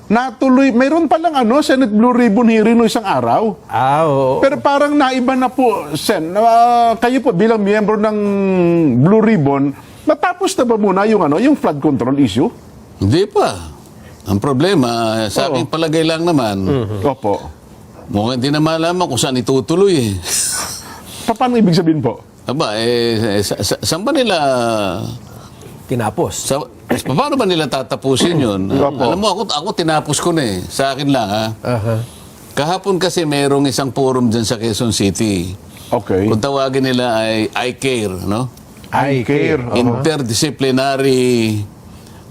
Natuloy, mayroon palang Senate Blue Ribbon hearing no isang araw. Oo. Pero parang naiba na po, Sen. Kayo po bilang miyembro ng Blue Ribbon, natapos na ba muna yung flood control issue? Hindi pa. Ang problema, sa aking palagay lang naman, Opo. mukhang hindi na malaman kung saan itutuloy eh. Paano ibig sabihin po? Aba, saan ba nila... Tinapos. Paano ba nila tatapusin yun? Opo. Alam mo, ako tinapos ko na eh. Sa akin lang ha. Aha. Kahapon kasi merong isang forum dyan sa Quezon City. Okay. Kung tawagin nila ay I-CARE, no? I care. Interdisciplinary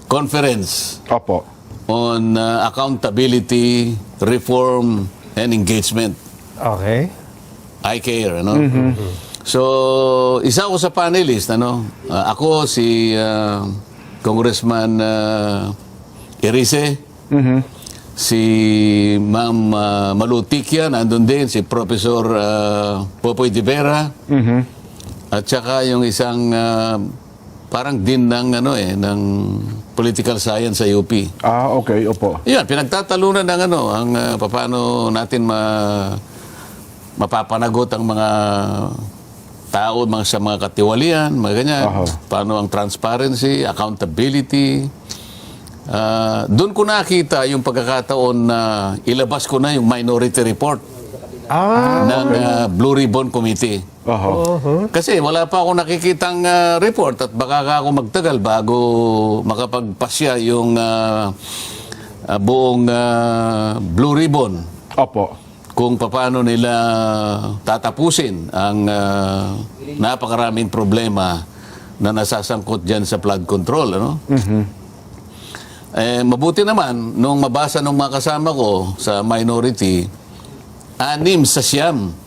Conference Opo. on Accountability, Reform, and Engagement. Okay. I-CARE, ano? So, isa ako sa panelist, ano? Ako, si Congressman Erice, si Ma'am Malutikia, nandun din, si Professor Popoy de Vera, at saka yung isang parang din ng, ng political science sa UP. Okay, opo. Yan, pinagtatalunan ng ang paano natin mapapanagot ang mga tao sa mga katiwalian, mga ganyan. Paano ang transparency, accountability. Doon ko nakita yung pagkakataon na ilabas ko na yung minority report ng Blue Ribbon Committee. Kasi wala pa ako nakikitang report at baka ako magtagal bago makapagpasya yung buong Blue Ribbon. Opo. Kung paano nila tatapusin ang napakaraming problema na nasasangkot dyan sa flood control. Mabuti naman, nung mabasa ng mga kasama ko sa minority, 6 sa 9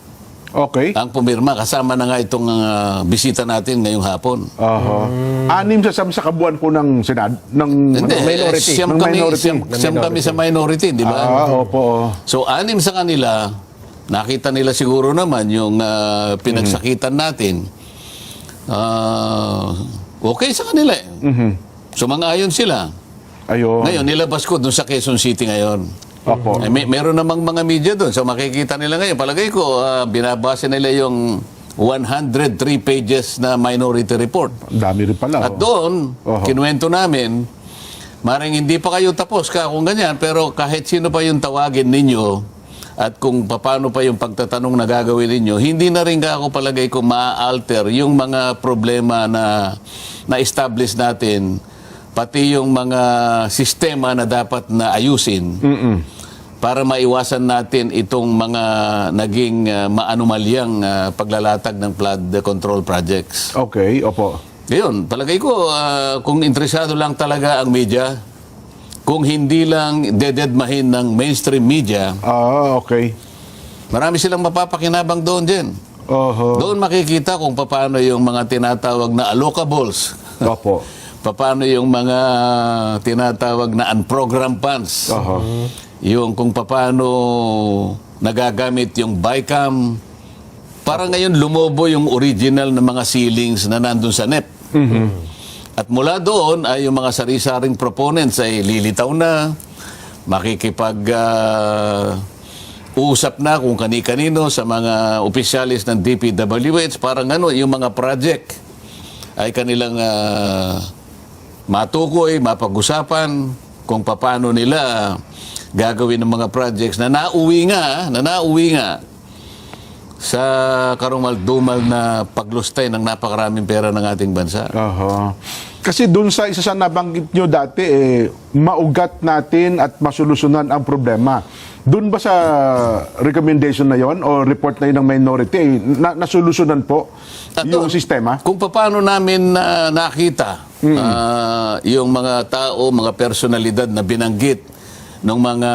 Okay. ang pumirma. Kasama na nga itong bisita natin ngayong hapon. 6 sa kabuuan po ng Senado, ng Hindi, minority. siyam ng minority. kami sa minority, di ba? Opo. So, 6 sa kanila, nakita nila siguro naman yung pinagsakitan natin. Okay sa kanila eh. Sumang-ayon sila. Ayun. Ngayon, nilabas ko dun sa Quezon City ngayon. Opo. Meron namang mga media doon. So, makikita nila ngayon. Palagay ko, binabase nila yung 103 pages na minority report. Ang dami rin pala. At doon, kinuwento namin, maring hindi pa kayo tapos kung ganyan, pero kahit sino pa yung tawagin ninyo at kung paano pa yung pagtatanong na gagawin ninyo, hindi na rin ako palagay ko ma-alter yung mga problema na na-establish natin, pati yung mga sistema na dapat na ayusin para maiwasan natin itong mga naging maanumalyang paglalatag ng flood control projects. Okay, opo. Ngayon, palagay ko, kung interesado lang talaga ang media, kung hindi lang dededmahin ng mainstream media, Okay. marami silang mapapakinabang doon din. Doon makikita kung paano yung mga tinatawag na allocables. Opo. Paano yung mga tinatawag na unprogrammed funds. Yung kung paano nagagamit yung BICAM. Para ngayon lumobo yung original na mga ceilings na nandun sa NEP. At mula doon ay yung mga sari-saring proponents ay lilitaw na, makikipag usap na kung kani-kanino sa mga opisyalis ng DPWH. Parang yung mga project ay kanilang matukoy, mapag-usapan kung paano nila gagawin ng mga projects na nauwi nga sa karumal-dumal na paglustay ng napakaraming pera ng ating bansa. Kasi dun sa isa sa nabanggit nyo dati, maugat natin at masolusyonan ang problema. Dun ba sa recommendation na yon o report na yun ng minority, nasolusyonan po yung sistema? Kung paano namin nakita yung mga tao, mga personalidad na binanggit ng mga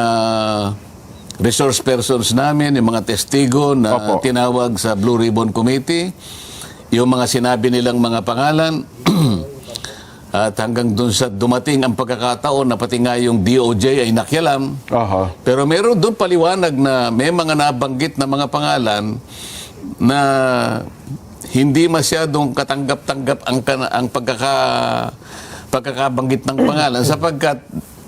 resource persons namin, yung mga testigo na tinawag sa Blue Ribbon Committee, yung mga sinabi nilang mga pangalan, at hanggang dun sa dumating ang pagkakataon na pati nga yung DOJ ay nakialam. Pero meron dun paliwanag na may mga nabanggit na mga pangalan na hindi masyadong katanggap-tanggap ang pagkakabanggit ng pangalan sapagkat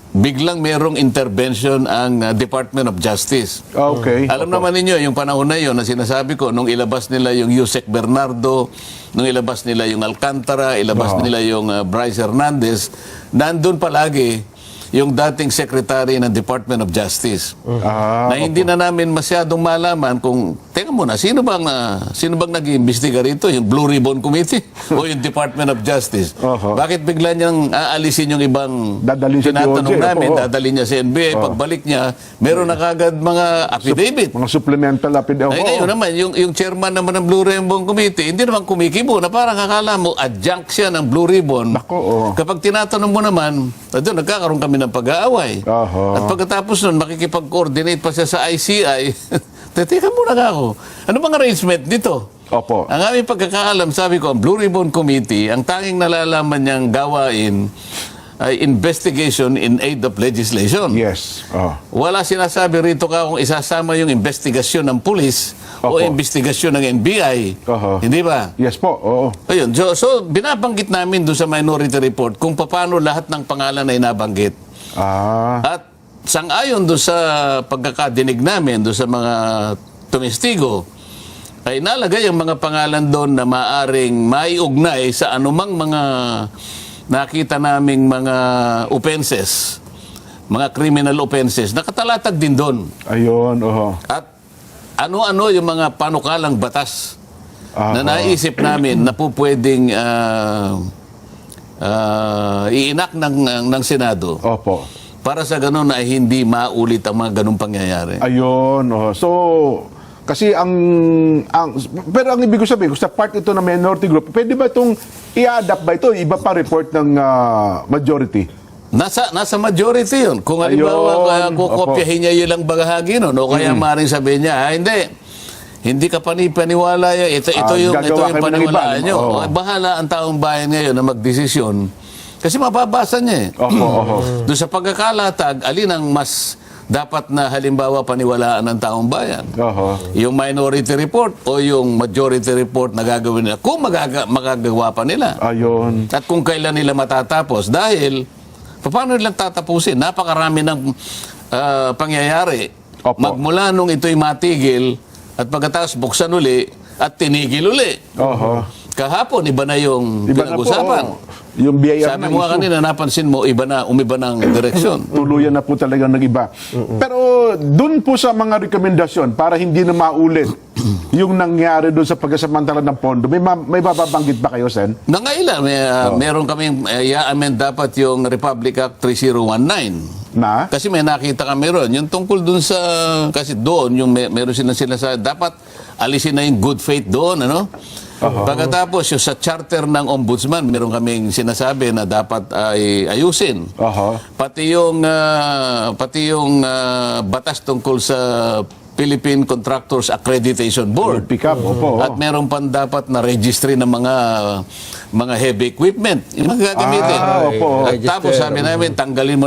biglang merong intervention ang Department of Justice. Okay. Alam naman ninyo, yung panahon na yun na sinasabi ko, nung ilabas nila yung Yusek Bernardo, nung ilabas nila yung Alcantara, ilabas nila yung Bryce Hernandez, nandun palagi yung dating Secretary ng Department of Justice. Na hindi na namin masyadong malaman kung, teka muna, sino bang nag-iimbestiga rito? Yung Blue Ribbon Committee o yung Department of Justice? Bakit bigla niyang aalisin yung ibang Dadalhin sa tinatanong DOJ, namin, opo. dadalhin niya sa NBI, pagbalik niya, meron na kagad mga affidavit. Mga supplemental affidavit. Ay, ngayon naman, yung chairman naman ng Blue Ribbon Committee, hindi naman kumikibo na parang akala mo, adjunct siya ng Blue Ribbon. Nako, oo. Kapag tinatanong mo naman, doon nagkakaroon kami ng pag-aaway. At pagkatapos nun, makikipag-coordinate pa siya sa ICI. Teka muna nga ako. Ano bang arrangement dito? Opo. Ang aming pagkakaalam, sabi ko, ang Blue Ribbon Committee, ang tanging nalalaman niyang gawain ay investigation in aid of legislation. Yes. Wala sinasabi rito ka kung isasama yung investigasyon ng pulis o Opo. investigasyon ng NBI. Hindi ba? Yes po. Oo. Ayun. So, binabanggit namin doon sa minority report kung paano lahat ng pangalan ay nabanggit. At sang-ayon doon sa pagkakadinig namin doon sa mga tumestigo, ay nalagay ang mga pangalan doon na maaring maiugnay sa anumang mga nakita naming mga offenses, mga criminal offenses, nakatalatag din doon. Ayun. At ano-ano yung mga panukalang batas na naisip namin na po pwedeng iinak ng Senado. Opo. Para sa ganun na hindi maulit ang mga ganung pangyayari. Ayun. So, kasi pero ang ibig ko sabihin, kung sa part ito ng minority group, pwede ba itong i-adapt ba ito? Iba pa report ng majority? Nasa majority yun. Kung halimbawa, kukopyahin niya yung lang bahagi nun, o kaya maaaring sabihin niya, hindi ka panipaniwala yan. Ito yung paniwalaan nyo. Bahala ang taong bayan ngayon na magdesisyon. Kasi mababasa niya eh. Doon sa pagkakalatag, alin ang mas dapat na halimbawa paniwalaan ng taong bayan? Yung minority report o yung majority report na gagawin nila? Kung magagawa pa nila. Ayun. At kung kailan nila matatapos. Dahil, paano nilang tatapusin? Napakarami ng pangyayari. Magmula nung ito'y matigil at pagkatapos buksan uli at tinigil uli. Kahapon, iba na yung pinag-usapan. Yung BIR Sabi mo nga kanina, napansin mo, umiba ng direksyon. Tuluyan na po talaga nag-iba. Pero dun po sa mga rekomendasyon, para hindi na maulit yung nangyari doon sa pagkasamantala ng pondo, may bababanggit ba kayo, Sen? Nangailan, meron kaming i-amend dapat yung Republic Act 3019. Na? Kasi may nakita kami ron. Yung tungkol dun sa, kasi doon, yung meron sila dapat alisin na yung good faith doon, ano? Pagkatapos, yung sa charter ng ombudsman, meron kaming sinasabi na dapat ay ayusin. Pati yung batas tungkol sa Philippine Contractors Accreditation Board. Pick up, opo. At meron pang dapat na registry ng mga heavy equipment. Yung mga gagamitin. Opo. At tapos sabi namin, tanggalin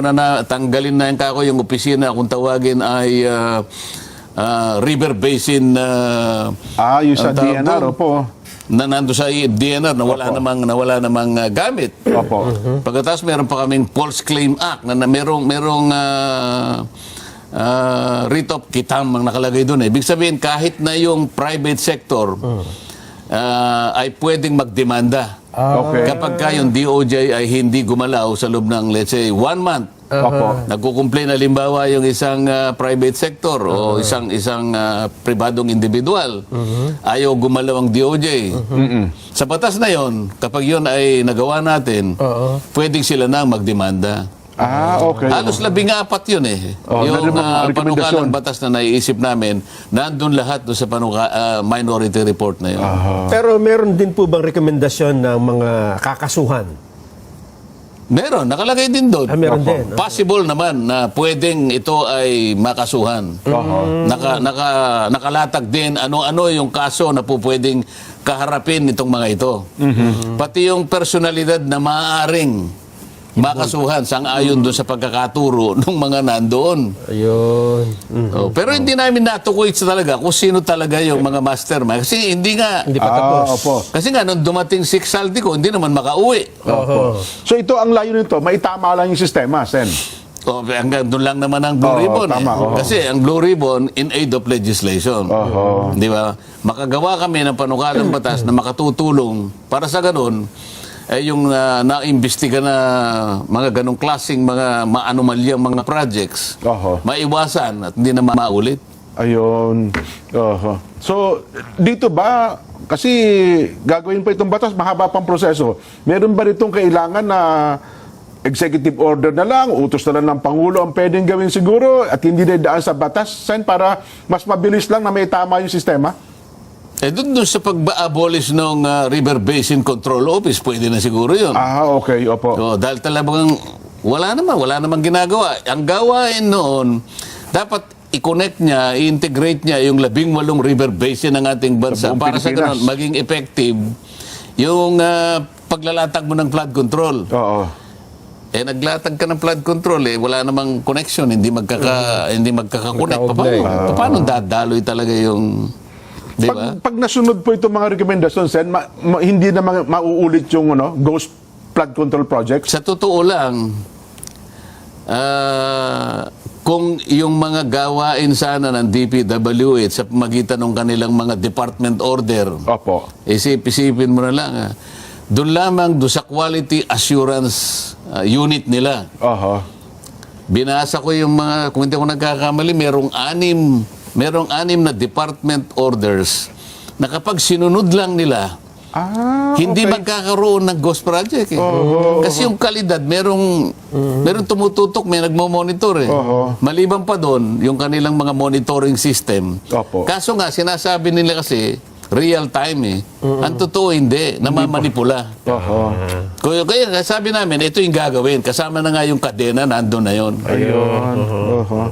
tanggalin na yung opisina kung tawagin ay River Basin Yung sa ang tawag DNR, doon? opo. Na nando sa DNR na wala namang gamit. Opo. Pagkatapos meron pa kaming False Claim Act na merong writ of quitam ang nakalagay doon. Ibig sabihin kahit na yung private sector ay pwedeng magdemanda. Kapag yung DOJ ay hindi gumalaw sa loob ng let's say 1 month. Nagkukumplain halimbawa yung isang private sector o isang pribadong individual. Ayaw gumalaw ang DOJ. Sa batas na yon, kapag yon ay nagawa natin, pwedeng sila na magdemanda. Halos 14 yun eh. Yung panukalang batas na naiisip namin, nandun lahat doon sa minority report na yun. Pero meron din po bang rekomendasyon ng mga kakasuhan? Meron, nakalagay din doon. Meron din. Possible naman na pwedeng ito ay makasuhan. Nakalatag din ano-ano yung kaso na po pwedeng kaharapin itong mga ito. Pati yung personalidad na maaaring makasuhan sang-ayon doon sa pagkakaturo ng mga nandoon. Ayun. Pero hindi namin natukoy talaga kung sino talaga yung mga mastermind. Kasi hindi pa tapos. Kasi nga, nung dumating si Saldico, hindi naman makauwi. So ito, ang layo nito, maitama lang yung sistema, Sen. O, hanggang doon lang naman ang Blue Oo, Ribbon. tama, oo. Kasi ang Blue Ribbon in aid of legislation. Oo. Di ba? Makagawa kami ng panukalang batas na makatutulong para sa ganun, yung naimbestiga na mga ganong klaseng mga maanomalyang mga projects, Oo. maiwasan at hindi na maulit. Ayun. Oho. So, dito ba, kasi gagawin pa itong batas, mahaba pang proseso. Meron ba itong kailangan na executive order na lang, utos na lang ng Pangulo ang pwedeng gawin siguro at hindi na daan sa batas, Sen, para mas mabilis lang na may tama yung sistema? Doon sa pag-abolish ng River Basin Control Office, pwede na siguro yun. Okay, opo. So, dahil talagang wala namang ginagawa. Ang gawain noon, dapat i-connect niya, i-integrate niya yung 18 river basin ng ating bansa Sa buong para sa Pilipinas. ganun maging effective yung paglalatag mo ng flood control. Oo. Naglatag ka ng flood control, wala namang connection, hindi magkaka-connect. Magkaugnay. Paano dadaloy talaga yung, di ba? Pag nasunod po itong mga rekomendasyon, Sen, hindi na mauulit yung ghost flood control projects? Sa totoo lang, kung yung mga gawain sana ng DPWH sa pamagitan ng kanilang mga department order, Opo. isipin mo na lang, doon lamang do sa quality assurance unit nila. Oho. Binasa ko yung mga, kung hindi ako nagkakamali, merong anim na department orders na kapag sinunod lang nila, hindi okay. magkakaroon ng ghost project. Kasi yung kalidad, merong tumututok, may nagmo-monitor. Maliban pa doon, yung kanilang mga monitoring system. Opo. Kaso nga, sinasabi nila kasi, real time Ang totoo hindi, namamanipula. Oho. Kaya sabi namin, ito yung gagawin. Kasama na nga yung kadena, nandun na yun. Ayun. Oho.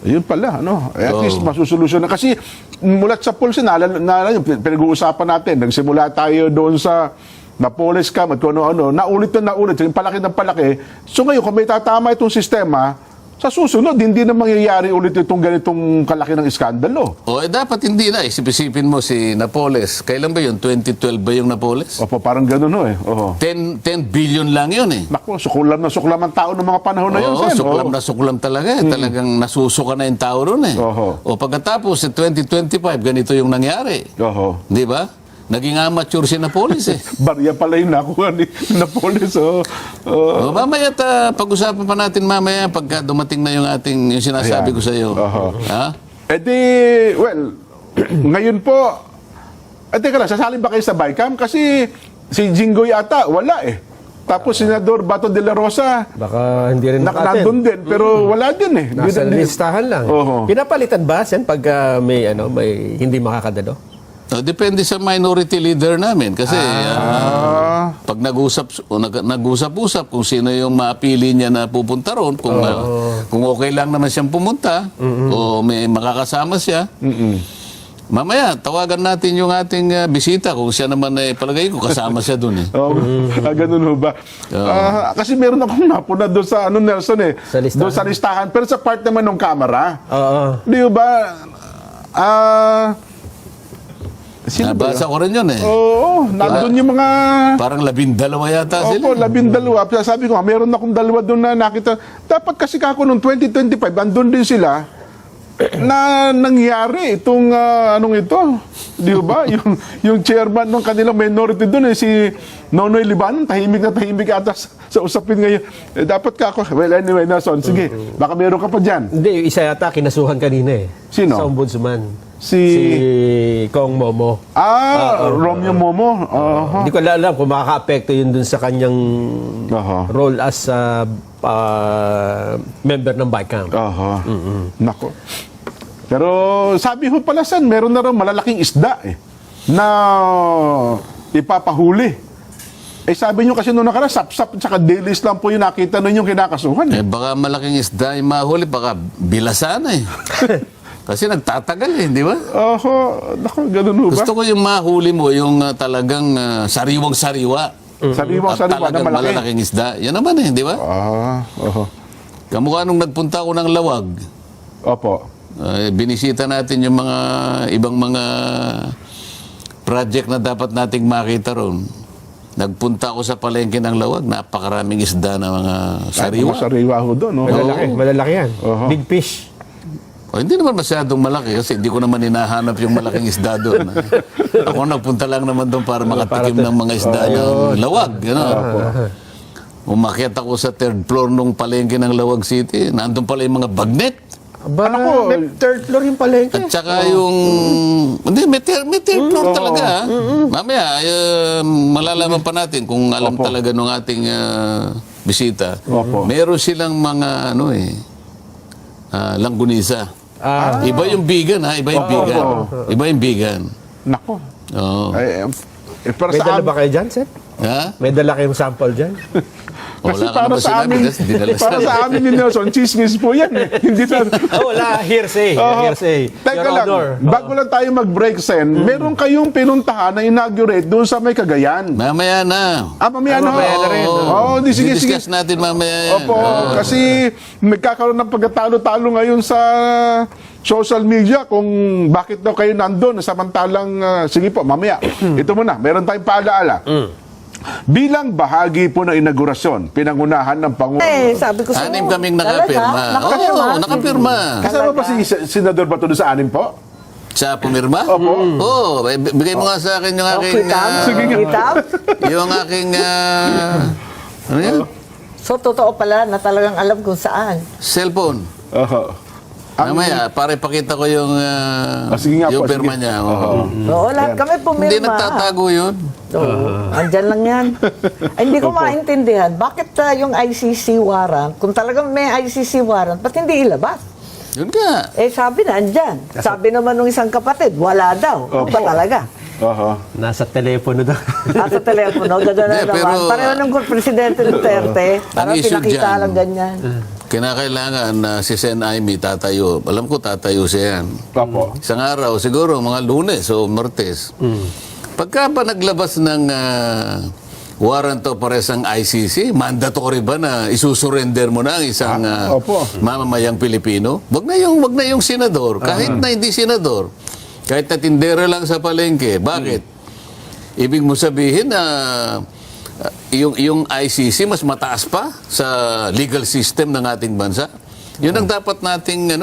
Ayun pala, at least masusolusyon na. Kasi mulat sa pulse, pinag-uusapan natin, nagsimula tayo doon sa Napoles Scam at kung ano-ano, naulit, yung palaki ng palaki. So ngayon, kung may tatama itong sistema, sa susunod, hindi na mangyayari ulit itong ganitong kalaki ng iskandalo. Dapat hindi na. Isipin mo si Napoles. Kailan ba yun? 2012 ba yung Napoles? Opo, parang gano'n Oho. 10 billion lang yun Naku, suklam na suklam ang tao ng mga panahon na yun, Sen. Suklam na suklam talaga. Talagang nasusuka na yung tao ron Oho. Pagkatapos, sa 2025, ganito yung nangyari. Oho. Di ba? Naging amateur si Napoles Barya pala yung nakuha ni Napoles. Mamaya pag-usapan pa natin mamaya pagka dumating na yung yung sinasabi Ayan. ko sa iyo. Oho. Ha? Ngayon po, teka lang, sasali ba kayo sa BICAM? Kasi si Jinggoy ata, wala Tapos Senador Bato de la Rosa, Baka hindi rin nandun din, pero wala din Nasa listahan lang. Oho. Pinapalitan ba, Sen, pag may hindi makakadalo? Depende sa minority leader namin kasi pag nag-usap-usap kung sino yung mapili niya na pupunta ron, kung okay lang naman siyang pumunta o may makakasama siya. Mamaya, tawagan natin yung ating bisita kung siya naman palagay ko kasama siya doon Ganun ho ba? Kasi meron akong napuna doon sa Nelson Sa listahan. Doon sa listahan. Pero sa part naman ng camera. Oo. Di ba? Sino ba Nabasa ko rin yun Oo, nandun yung mga... Parang 12 yata sila. Opo, 12. Sabi ko, meron akong dalawa doon na nakita. Dapat kasi kako noong 2025, andun din sila na nangyari itong ito. Di ba? yung chairman ng kanilang minority doon si Nonoy Liban, tahimik na tahimik ata sa usapin ngayon. Dapat kako, well anyway, Nelson, sige, baka meron ka pa dyan. Hindi, yung isa yata kinasuhan kanina Sino? Sa ombudsman. Si Kong Momo. Romeo Momo. Hindi ko alam kung makaka-apekto yun dun sa kanyang role as member ng BICAM. Nako. Pero sabi ho pala, Sen, meron na raw malalaking isda na ipapahuli. Sabi nyo kasi noong nakaraan, sap-sap at saka dailies lang po yung nakita nun yung kinakasuhan. Baka malaking isda yung mahuli, baka bilasan Kasi nagtatagal di ba? Naku, ganun ho ba? Gusto ko yung mahuli mo, yung talagang sariwang-sariwa. Sariwang-sariwa na talagang malaki. malalaking isda. Yan naman di ba? Kamukha nung nagpunta ako ng Lawag, Opo. binisita natin yung mga ibang mga project na dapat nating makita ron. Nagpunta ako sa palengke ng Lawag, napakaraming isda na mga Ay, sariwa. mga sariwa ho doon. No? Malalaki yan. Oo. Big fish. O, hindi naman masyadong malaki kasi hindi ko naman hinahanap yung malaking isda doon. Ako nagpunta lang naman doon para makatikim ng mga isda ng Lawag. Umakyat ako sa third floor nung palengke ng Lawag City. Nandun pala yung mga bagnet. Aba, Ano ko? may third floor yung palengke. At saka yung... Hindi, may third floor talaga. Ha? Mamaya, malalaman pa natin kung alam talaga ng ating bisita. Opo. Meron silang mga, langgunisa. Iba yung vegan, ha? Iba yung vegan. Iba yung vegan. Nako. Oo. Para May sa dala amin, ba kayo dyan, Seth? Ha? May dala kayong sample dyan? kasi Wala ka para naman sa sinabi, amin, kasi dinala para sa- sa amin ni Nelson, chismis po yan. Hindi na, Wala, hearsay. Hearsay. Teka Your lang, Honor. bago lang tayo mag-break, Sen, meron kayong pinuntahan na inaugurate doon sa may Cagayan. Mamaya na. Mamaya na. mamaya na rin. Oo, di sige, sige. Discuss natin mamaya yan. Opo, kasi magkakaroon ng pagkatalo-talo ngayon sa social media kung bakit daw kayo nandun samantalang, sige po, mamaya. Ito muna, meron tayong paalaala. Bilang bahagi po ng inaugurasyon, pinangunahan ng Pangulo. Sabi ko sa Anim kaming nakapirma. Oo, nakapirma. Kasama ba si Senador Bato doon sa anim po? Sa pumirma? Opo. Oo, bigay mo nga sa akin yung aking... Kitab? yung aking... ano yan? So, totoo pala na talagang alam kung saan. Cellphone. Oho. Mamaya, para ipakita ko yung, sige nga yung po, pirma sige. niya. Oho. Oo, lahat kami pumirma. Hindi nagtatago yun. Oo, andyan lang yan. Ay, hindi ko maintindihan. Bakit yung ICC warrant, kung talagang may ICC warrant, ba't hindi ilabas? Yun ka. Sabi na, andyan. Sabi naman ng isang kapatid, wala daw. Ano ba talaga? Oho. Nasa telepono daw. Sa telepono, gano'n na Hindi, naman. pero- Pareho ng Presidente Duterte. Parang issue pinakita dyan, lang ganyan. Kinakailangan na si Sen Aimee tatayo. Alam ko tatayo siya yan. Opo. Isang araw, siguro mga Lunes o Martes. Pagka pa naglabas ng warrant of arrest ang ICC, mandatory ba na isusurrender mo na ang isang opo. mamamayang Pilipino? Wag na yung senador, kahit na hindi senador. Kahit na tindera lang sa palengke. Bakit? Ibig mo sabihin na yung ICC mas mataas pa sa legal system ng ating bansa. Yun ang dapat nating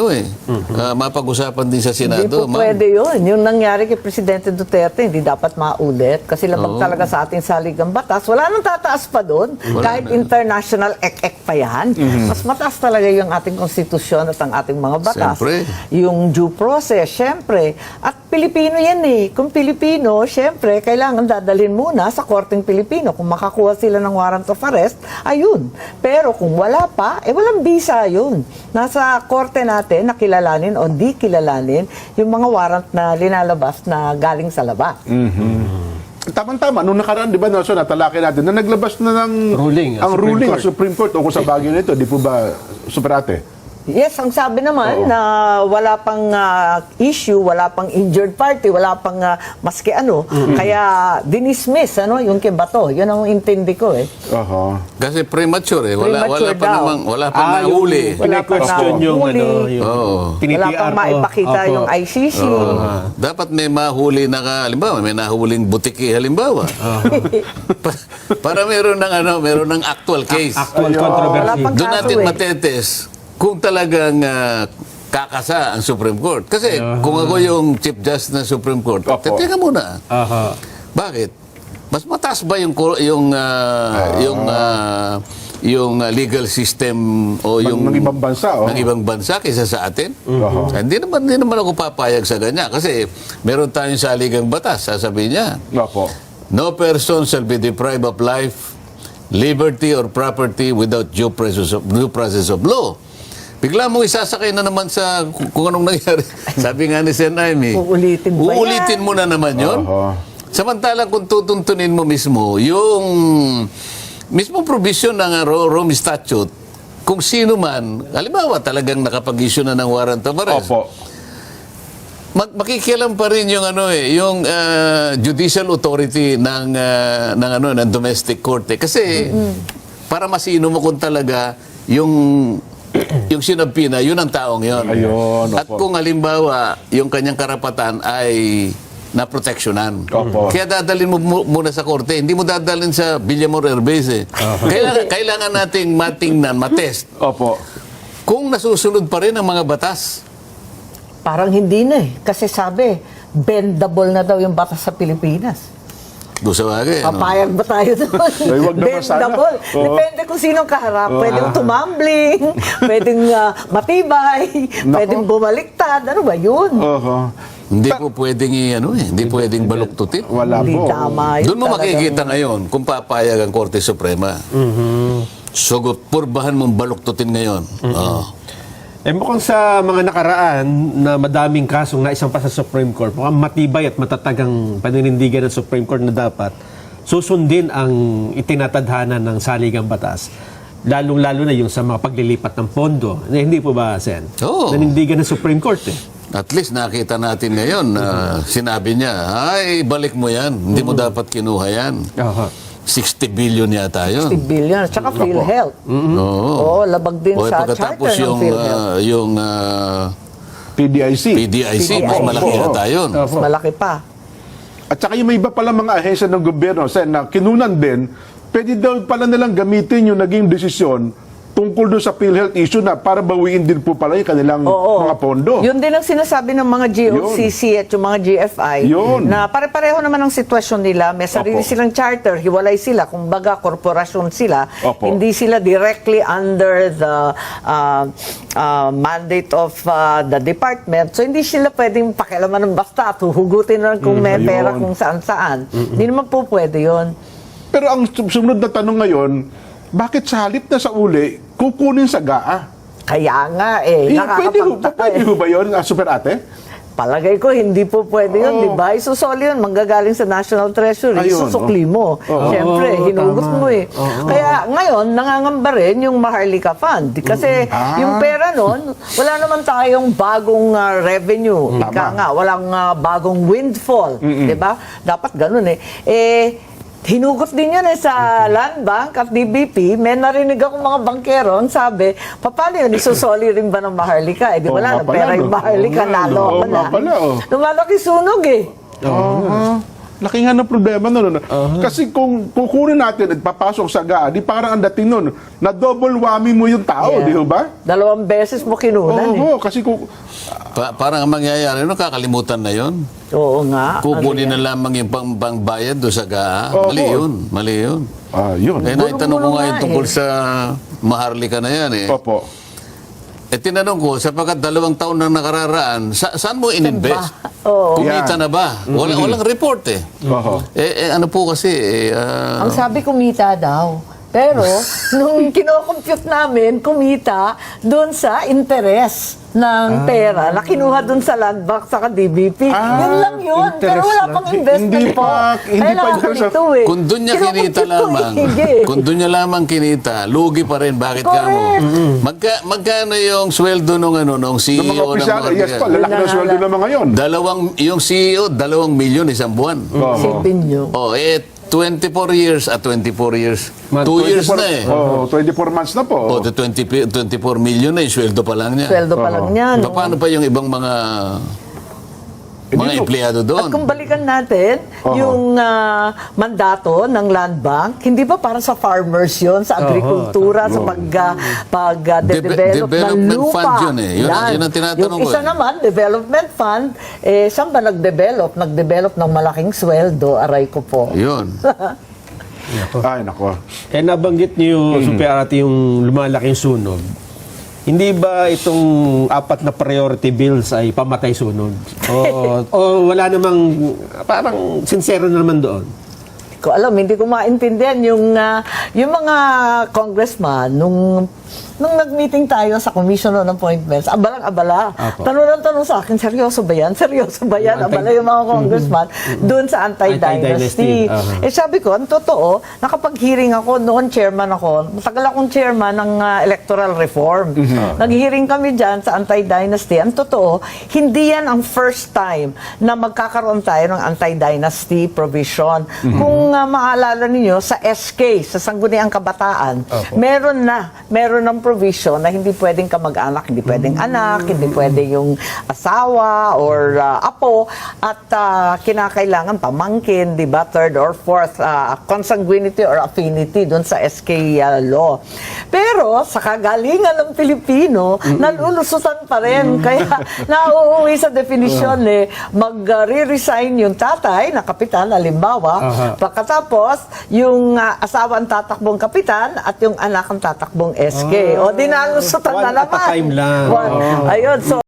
mapag-usapan din sa Hindi Senado. po ma'am. pwede yun. Yung nangyari kay Presidente Duterte, hindi dapat maulit. Kasi labag talaga sa ating saligang batas. Wala nang tataas pa doon. Kahit international ek-ek pa yan. Mas mataas talaga yung ating konstitusyon at ang ating mga batas. Siyempre. Yung due process, syempre. At Pilipino yan eh. Kung Pilipino, syempre, kailangan dadalhin muna sa korteng Pilipino. Kung makakuha sila ng warrant of arrest, ayun. Pero kung wala pa, walang visa yun. Nasa korte natin, nakilalanin o di kilalanin yung mga warrant na linalabas na galing sa labas. Tama-tama, nung nakaraan, di ba, Nelson, natalaki natin, na naglabas na ng Ruling, ang Supreme ruling Court. ng Supreme Court tungkol sa bagay nito, di po ba, Superate? Yes, ang sabi naman na wala pang issue, wala pang injured party, wala pang maski ano. Kaya dinismiss yung kay Bato. Yun ang intindi ko eh. Oho. Kasi premature eh. Wala Premature pa daw. namang, wala pa nahuli. Wala pa Question yung nahuli. yung Oo. Wala pang maipakita yung ICC. Dapat may mahuli na halimbawa, may nahuling butiki halimbawa. Para meron ng actual case. Actual Wala controversy. pang Doon kaso natin eh. matetes kung talagang kakasa ang Supreme Court. Kasi kung ako yung Chief Justice ng Supreme Court, Opo. teka muna. Aha. Bakit? Mas mataas ba yung legal system o yung Ng ibang bansa, ng ibang bansa kaysa sa atin? Oho. Hindi naman ako papayag sa ganyan kasi meron tayong saligang batas, sasabihin niya. Opo. No person shall be deprived of life, liberty, or property without due process of law. Bigla mo isasakay na naman sa kung anong nangyari. Sabi nga ni Sen Aimee, Uulitin ba yan? uulitin mo na naman yun. Oho. Samantalang kung tutuntunin mo mismo, yung mismo provision ng Rome Statute, kung sino man, halimbawa talagang nakapag-issue na ng warrant of arrest, Opo. makikialam pa rin yung yung judicial authority ng domestic court kasi para masino mo kung talaga yung sinabpina, yun ang taong yun. Ayun, At opo. kung halimbawa yung kanyang karapatan ay na proteksyonan. Opo. Kaya dadalhin mo muna sa korte. Hindi mo dadalhin sa Villamor Air Base. Kailangan nating matingnan, matest Opo. kung nasusunod pa rin ang mga batas. Parang hindi na eh. Kasi sabi, bendable na daw yung batas sa Pilipinas. Doon sa bagay. ano? Papayag ba tayo doon? Ay, wag naman sana. Bendable. Oo. Depende kung sinong kaharap. Pwedeng tumambling, pwedeng matibay, pwedeng bumaliktad. Ano ba yun? Oho. Hindi po pwedeng hindi pwedeng baluktutin. Wala Hindi po. tama yun. Doon mo talagang- makikita ngayon kung papayag ang Korte Suprema. So, purbahan mong baluktutin ngayon. Oo. Mukhang sa mga nakaraan na madaming kasong naisampa sa Supreme Court, mukhang matibay at matatag ang paninindigan ng Supreme Court na dapat susundin ang itinatadhana ng saligang batas. Lalong-lalo na yung sa mga paglilipat ng pondo. Hindi po ba, Sen? Oo. Nanindigan ng Supreme Court eh. At least nakita natin ngayon na sinabi niya, ay, balik mo yan. Hindi mo dapat kinuha yan. 60 billion yata yun. 60 billion. Tsaka PhilHealth. Oo. Oo, labag din O, sa pagkatapos charter ng PhilHealth. yung PDIC. PDIC, mas malaki Oo. yata yun. Mas malaki pa. At saka yung may iba pala mga ahensya ng gobyerno, Sen, na kinunan din, pwede daw pala nilang gamitin yung naging desisyon tungkol doon sa PhilHealth issue na para bawiin din po pala yung kanilang Oo. mga pondo. Yun din ang sinasabi ng mga GOCC at yung mga GFI Yun. na pare-pareho naman ang sitwasyon nila. May sarili Opo. silang charter, hiwalay sila. Kumbaga, korporasyon sila. Opo. Hindi sila directly under the mandate of the department. So, hindi sila pwedeng pakialaman ng basta at huhugutin na kung may ayun. pera kung saan-saan. Hindi naman po pwede yun. Pero ang sumunod na tanong ngayon, bakit sa halip na sa uli, kukunin sa GAA? Kaya nga eh, nakakapagtaka Pwede eh. ho ba yun, Super Ate? Palagay ko, hindi po pwede yun, Oo. di ba? Isusoli yun, manggagaling sa National Treasury, Ayun, isusukli mo. Siyempre, hinugot mo eh. Kaya ngayon, nangangamba rin yung Maharlika Fund. Kasi yung pera nun, wala naman tayong bagong revenue. Ika nga, walang bagong windfall. Di ba? Dapat ganun eh. Hinugot din yan sa Land Bank at DBP. May narinig akong mga bangkero, ang sabi, paano yun, isusoli rin ba ng Maharlika? Eh, di Oo wala nga na pera pala, yung no? Maharlika, Oo nga, nalo no? ako Oo na. nga pala, oh. Lumalaki sunog eh. Laki nga ng problema nun. Kasi kung kukunin natin at papasok sa GAA, di parang ang dating nun, na double whammy mo yung tao, Yeah. di ba? 2 beses mo kinunan eh. Oo, kasi kung... Parang ang mangyayari, kakalimutan na yon. Oo nga. Kukunin na lamang yung pangbayad doon sa GAA. Oo. Mali yun. Yun. Eh, naitanong ko nga yung nga tungkol eh. sa Maharlika na yan eh. Opo. Eh, tinanong ko, sapagkat 2 taon na nakararaan, saan mo in-invest? Oo. Kumita na ba? Walang report eh. Oho. Ano po kasi, Ang sabi kumita daw. Pero, nung kinocompute namin, kumita doon sa interest ng pera na kinuha doon sa Land Bank sa DBP. Yun lang yun. Pero wala pang investment Hindi po. hindi pa Kailangan interest. ito eh. kung doon niya kinita Kinocompute ko lamang, eh. kung doon niya lamang kinita, lugi pa rin. Bakit ka mo? Magkano yung sweldo nung CEO Ng mga opisyal, yes pa, lalaki ng sweldo naman ngayon. Yung CEO, 2 milyon isang buwan. Isipin nyo. 24 years, 24 years. 2 years na eh. 24 months na po. 24 million na yung sweldo pa lang niya. Sweldo pa lang yan. Paano pa yung ibang mga empleyado At doon? kung balikan natin yung mandato ng Land Bank, hindi ba para sa farmers yon, sa agrikultura, sa pag-develop ng Development lupa? fund yun eh. Yun ang tinatanong yung ko isa eh. naman, development fund, saan ba nag-develop? Nag-develop ng malaking sweldo, aray ko po. Yun. Ay, nako. Nabanggit niyo, Super Ate, yung lumalaking sunog. Hindi ba itong 4 na priority bills ay pamatay sunog? O wala namang, parang sincero na naman doon? Ko alam, hindi ko maintindihan yung mga congressman nung nag-meeting tayo sa Commission on Appointments, abalang-abala. Apo. Tanong ng tanong sa akin, seryoso ba yan? Seryoso ba yan? Abala yung mga congressman doon sa Anti-dynasty. anti-dynasty. Sabi ko, ang totoo, nakapag-hearing ako, noon chairman ako, matagal akong chairman ng electoral reform. Nag-hearing kami dyan sa anti-dynasty. Ang totoo, hindi yan ang first time na magkakaroon tayo ng anti-dynasty provision. Kung maalala ninyo, sa SK, sa Sangguniang Kabataan, meron meron ng provision na hindi pwedeng kamag-anak, hindi pwedeng anak, hindi pwedeng yung asawa or apo, at kinakailangan pamangkin, di ba, third or fourth, consanguinity or affinity dun sa SK law. Pero sa kagalingan ng Pilipino, nalulusutan pa rin. Kaya nauuwi sa definition mag-re-resign yung tatay na kapitan, halimbawa, pagkatapos yung asawa ang tatakbong kapitan at yung anak ang tatakbong SK. O di nalusutan One na at a naman. time lang. Ayun, so